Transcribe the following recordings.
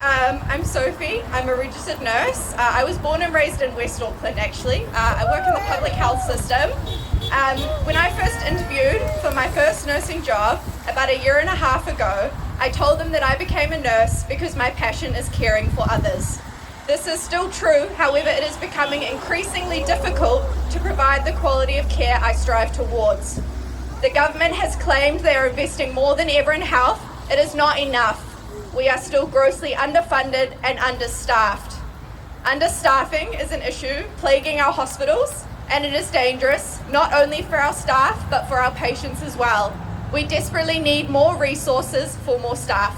I'm Sophie. I'm a registered nurse. I was born and raised in West Auckland, actually. I work in the public health system. When I first interviewed for my first nursing job about a year and a half ago, I told them that I became a nurse because my passion is caring for others. This is still true, however, it is becoming increasingly difficult to provide the quality of care I strive towards. The government has claimed they are investing more than ever in health. It is not enough. We are still grossly underfunded and understaffed. Understaffing is an issue plaguing our hospitals, and it is dangerous, not only for our staff, but for our patients as well. We desperately need more resources for more staff.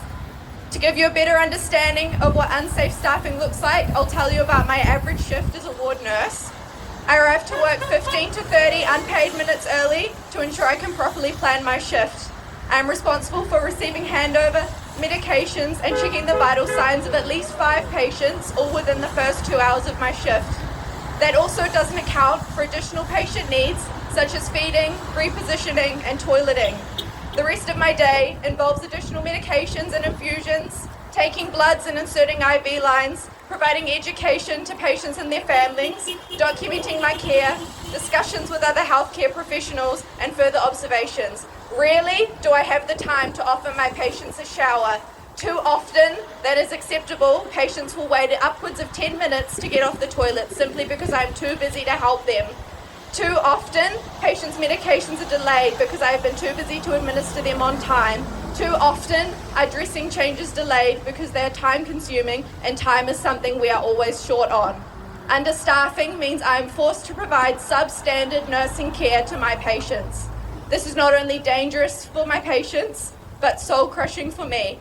To give you a better understanding of what unsafe staffing looks like, I'll tell you about my average shift as a ward nurse. I arrive to work 15 to 30 unpaid minutes early to ensure I can properly plan my shift. I am responsible for receiving handover, medications, and checking the vital signs of at least 5 patients, all within the first 2 hours of my shift. That also doesn't account for additional patient needs, such as feeding, repositioning, and toileting. The rest of my day involves additional medications and infusions, taking bloods and inserting IV lines, providing education to patients and their families, documenting my care, discussions with other healthcare professionals, and further observations. Rarely do I have the time to offer my patients a shower. Too often, that is acceptable. Patients will wait upwards of 10 minutes to get off the toilet simply because I'm too busy to help them. Too often, patients' medications are delayed because I have been too busy to administer them on time. Too often, our dressing change is delayed because they are time-consuming, and time is something we are always short on. Understaffing means I am forced to provide substandard nursing care to my patients. This is not only dangerous for my patients, but soul-crushing for me.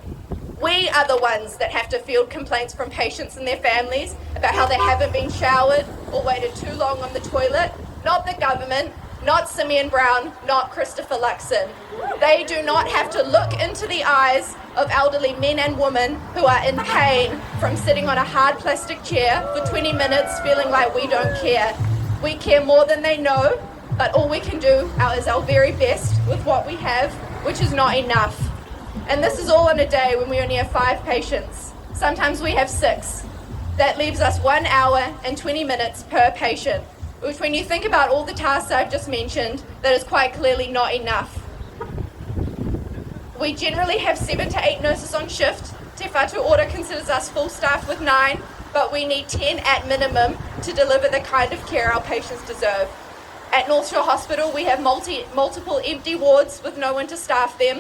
We are the ones that have to field complaints from patients and their families about how they haven't been showered or waited too long on the toilet. Not the government, not Simeon Brown, not Christopher Luxon. They do not have to look into the eyes of elderly men and women who are in pain from sitting on a hard plastic chair for 20 minutes feeling like we don't care. We care more than they know, but all we can do is our very best with what we have, which is not enough. And this is all on a day when we only have 5 patients. Sometimes we have 6. That leaves us 1 hour and 20 minutes per patient, which when you think about all the tasks I've just mentioned, that is quite clearly not enough. We generally have 7 to 8 nurses on shift. Te Whatu Ora considers us full staff with 9, but we need 10 at minimum to deliver the kind of care our patients deserve. At North Shore Hospital, we have multiple empty wards with no one to staff them,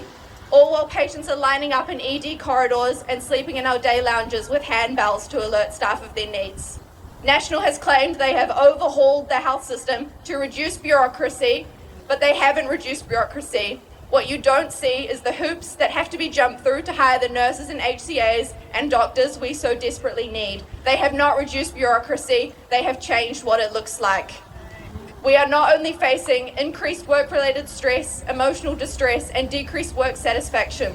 all while patients are lining up in ED corridors and sleeping in our day lounges with handbells to alert staff of their needs. National has claimed they have overhauled the health system to reduce bureaucracy, but they haven't reduced bureaucracy. What you don't see is the hoops that have to be jumped through to hire the nurses and HCAs and doctors we so desperately need. They have not reduced bureaucracy, they have changed what it looks like. We are not only facing increased work-related stress, emotional distress, and decreased work satisfaction.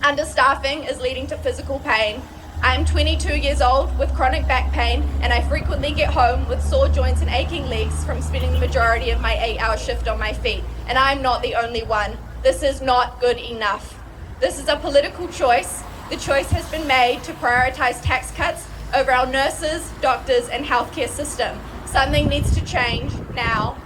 Understaffing is leading to physical pain. I am 22 years old with chronic back pain, and I frequently get home with sore joints and aching legs from spending the majority of my 8-hour shift on my feet, and I'm not the only one. This is not good enough. This is a political choice. The choice has been made to prioritize tax cuts over our nurses, doctors, and healthcare system. Something needs to change now.